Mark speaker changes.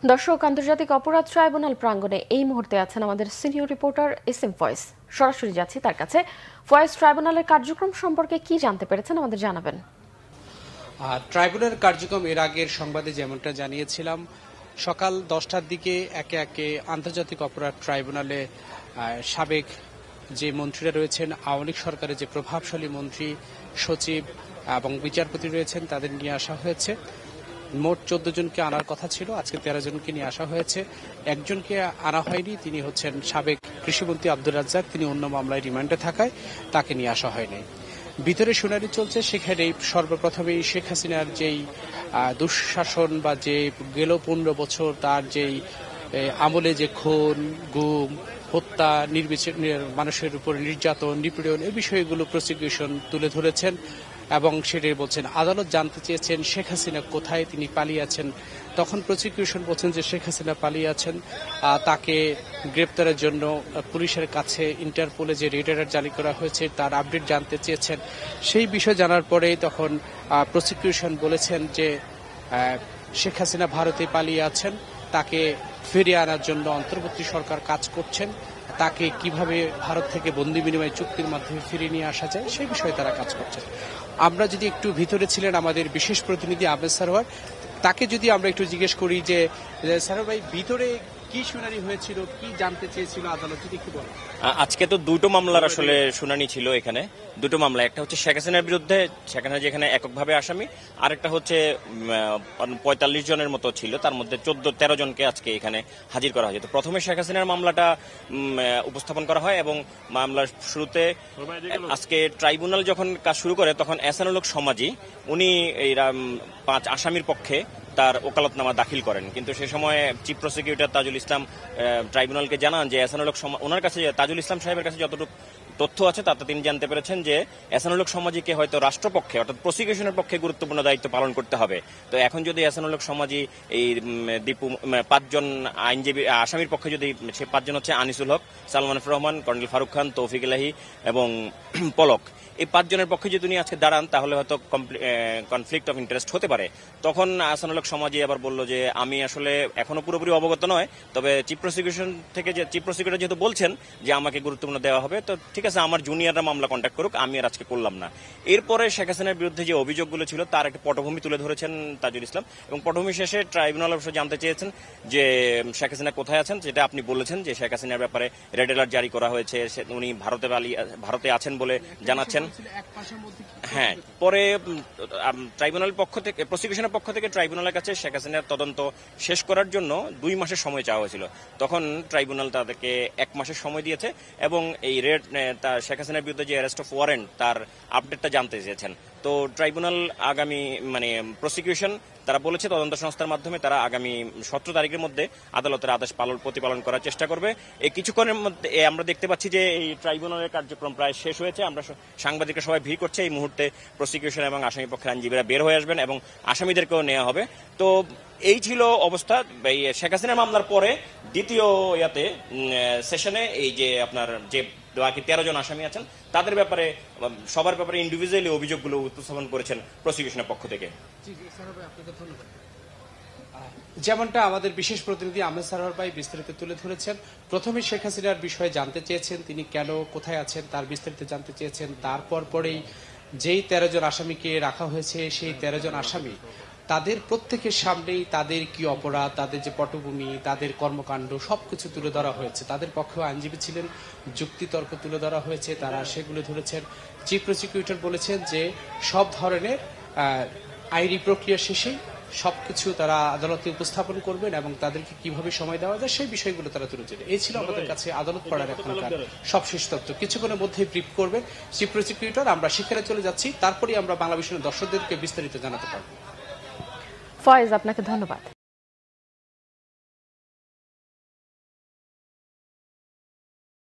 Speaker 1: দর্শক, আন্তর্জাতিক অপরাধ ট্রাইব্যুনাল প্রাঙ্গণে এই মুহূর্তে আছেন আমাদের সিনিয়র রিপোর্টার এসএম ফয়েজ। সরাসরি যাচ্ছি তার কাছে। ফয়েজ, ট্রাইব্যুনালের কার্যক্রম সম্পর্কে কি জানতে পেরেছেন আমাদের জানাবেন।
Speaker 2: ট্রাইব্যুনাল কার্যক্রম এর আগের সংবাদে যেমনটা জানিয়েছিলাম, সকাল 10টার দিকে একে একে আন্তর্জাতিক অপরাধ ট্রাইব্যুনালে সাবেক যে মন্ত্রীরা রয়েছেন, আওয়ামী লীগ সরকারের যে প্রভাবশালী মন্ত্রী, সচিব এবং বিচারপতি রয়েছেন, তাদের নিয়ে আসা হয়েছে। মোট 14 জনকে আনার কথা ছিল, আজকে 13 জনকে নিয়ে আসা হয়েছে। একজনকে আনা হয়নি, তিনি হচ্ছেন সাবেক কৃষিমন্ত্রী আব্দুর রাজ্জাক। তিনি অন্য মামলায় রিমান্ডে থাকায় তাকে নিয়ে আসা হয়নি। ভিতরে শুনানি চলছে, সেখানে সর্বপ্রথমেই শেখ হাসিনার যেই দুঃশাসন বা যে গেল 15 বছর তার যেই আমলে যে খুন, গুম, হত্যা, মানুষের উপর নির্যাতন, নিপীড়ন, এই বিষয়গুলো প্রসিকিউশন তুলে ধরেছেন এবং সেটাই বলছেন। আদালত জানতে চেয়েছেন শেখ হাসিনা কোথায়, তিনি পালিয়ে আছেন। তখন প্রসিকিউশন বলছেন যে শেখ হাসিনা পালিয়ে আছেন, তাকে গ্রেপ্তারের জন্য পুলিশের কাছে ইন্টারপোলে যে রেড অ্যালার্ট জারি করা হয়েছে তার আপডেট জানতে চেয়েছেন। সেই বিষয় জানার পরে তখন প্রসিকিউশন বলেছেন যে শেখ হাসিনা ভারতে পালিয়ে আছেন, তাকে ফিরিয়ে আনার জন্য অন্তর্বর্তী সরকার কাজ করছেন। তাকে কিভাবে ভারত থেকে বন্দি বিনিময় চুক্তির মাধ্যমে ফিরিয়ে নিয়ে আসা যায় সেই বিষয়ে তারা কাজ করছেন। আমরা যদি একটু ভিতরে ছিলেন আমাদের বিশেষ প্রতিনিধি আহমেদ সারোয়ার, তাকে যদি আমরা একটু জিজ্ঞেস করি যে সারোয়ার ভাই, ভিতরে কি শুনানি হয়েছিল, কি জানতে চেয়েছিল আদালত, যদি একটু বলেন।
Speaker 3: আজকে তো দুটো মামলার আসলে শুনানি ছিল এখানে। দুটো মামলা, একটা হচ্ছে শেখ হাসিনার বিরুদ্ধে, শেখ হাসিনা যেখানে এককভাবে আসামি, আরেকটা হচ্ছে 45 জনের মতো ছিল, তার মধ্যে 13 জনকে আজকে এখানে হাজির করা হয়েছে। তো প্রথমে শেখ হাসিনার মামলাটা উপস্থাপন করা হয় এবং মামলার শুরুতে আজকে ট্রাইব্যুনাল যখন কাজ শুরু করে তখন এহসানুল হক সমাজি উনি এই 5 আসামির পক্ষে তার ওকালতনামা দাখিল করেন। কিন্তু সে সময় চিফ প্রসিকিউটর তাজুল ইসলাম ট্রাইব্যুনালকে জানান যে এহসানুল হক ওনার কাছে, তাজুল ইসলাম সাহেবের কাছে যতটুকু তথ্য আছে তাতে তিনি জানতে পেরেছেন যে এহসানুল হক সমাজিকে হয়তো রাষ্ট্রপক্ষে অর্থাৎ প্রসিকিউশনের পক্ষে গুরুত্বপূর্ণ দায়িত্ব পালন করতে হবে। তো এখন যদি এহসানুল হক সমাজি এই দীপু 5 জন আইনজীবী আসামির পক্ষে, যদি সে 5 জন হচ্ছে আনিসুল হক, সালমানুর রহমান, কর্নেল ফারুক খান, তৌফিক ইলাহি এবং পলক, এই 5 জনের পক্ষে যদি উনি আজকে দাঁড়ান তাহলে হয়তো কনফ্লিক্ট অফ ইন্টারেস্ট হতে পারে। তখন এহসানুল হক সমাজি আবার বলল যে আমি আসলে এখনো পুরোপুরি অবগত নয়, তবে চিফ প্রসিকিউটর যেহেতু বলছেন যে আমাকে গুরুত্বপূর্ণ দেওয়া হবে, তো ঠিক আছে, আমার জুনিয়ররা মামলা কন্ট্যাক্ট করুক, আমি আর আজকে করলাম না। এরপরে শেখ হাসিনার বিরুদ্ধে যে অভিযোগগুলো ছিল তার একটা পটভূমি তুলে ধরেছেন তাজুল ইসলাম এবং পটভূমি শেষে ট্রাইব্যুনাল অবশ্য জানতে চেয়েছেন যে শেখ হাসিনা কোথায় আছেন। যেটা আপনি বলেছেন যে শেখ হাসিনার ব্যাপারে রেড অ্যালার্ট জারি করা হয়েছে, উনি ভারতে আছেন বলে জানাচ্ছেন। হ্যাঁ, পরে ট্রাইব্যুনাল পক্ষ থেকে, প্রসিকিউশনের পক্ষ থেকে ট্রাইব্যুনালের কাছে শেখ হাসিনার তদন্ত শেষ করার জন্য 2 মাসের সময় চাওয়া হয়েছিল। তখন ট্রাইব্যুনাল তাদেরকে 1 মাসের সময় দিয়েছে এবং এই শেখ হাসিনার বিরুদ্ধে যে অ্যারেস্ট অফ ওয়ারেন্ট তার আপডেটটা জানতে চেয়েছেন। তো ট্রাইব্যুনাল আগামী প্রসিকিউশন তারা বলেছে তদন্ত সংস্থার মাধ্যমে তারা আগামী 17 তারিখের মধ্যে আদালতের আদেশ প্রতিপালন করার চেষ্টা করবে। এই কিছুক্ষণের মধ্যে আমরা দেখতে পাচ্ছি যে এই ট্রাইব্যুনালের কার্যক্রম প্রায় শেষ হয়েছে। আমরা সাংবাদিকরা সবাই ভিড় করছে। এই মুহূর্তে প্রসিকিউশন এবং আসামি পক্ষের আইনজীবীরা বের হয়ে আসবেন এবং আসামিদেরকেও নেওয়া হবে। তো এই ছিল অবস্থা। শেখ হাসিনার মামলার পরে দ্বিতীয় সেশনে এই যে আপনার যে বাকি 13 জন আসামি আছেন তাদের ব্যাপারে, সবার ব্যাপারে ইন্ডিভিজুয়ালি অভিযোগগুলো উপস্থাপন করেছেন প্রসিকিউশনের পক্ষ থেকে।
Speaker 2: যেমনটা আমাদের বিশেষ প্রতিনিধি আহমেদ সারোয়ার ভাই বিস্তারিত তুলে ধরেছেন, প্রথমে শেখ হাসিনার বিষয়ে জানতে চেয়েছেন, তিনি কেন কোথায় আছেন তার বিস্তারিত জানতে চেয়েছেন। তারপর পরেই যেই 13 জন আসামিকে রাখা হয়েছে সেই 13 জন আসামি, তাদের প্রত্যেকের সামনেই তাদের কি অপরাধ, তাদের যে পটভূমি, তাদের কর্মকাণ্ড সবকিছু তুলে ধরা হয়েছে। তাদের পক্ষেও আইনজীবী ছিলেন, যুক্তিতর্ক তুলে ধরা হয়েছে, তারা সেগুলো ধরেছেন। চিফ প্রসিকিউটর বলেছেন যে সব ধরনের আইনি প্রক্রিয়া শেষেই সবকিছু তারা আদালতে উপস্থাপন করবেন এবং তাদেরকে কিভাবে সময় দেওয়া যায় সেই বিষয়গুলো তারা তুলে ধরেন। এই ছিল আমাদের কাছে আদালত পড়ার এখনকার সবশেষ তথ্য। কিছুক্ষণের মধ্যেই ব্রিফ করবেন চিফ প্রসিকিউটর। আমরা সেখানে চলে যাচ্ছি, তারপরেই আমরা বাংলা ভিশনের দর্শকদেরকে বিস্তারিত জানাতে পারবো।
Speaker 1: ফয়েজ, আপনাকে ধন্যবাদ।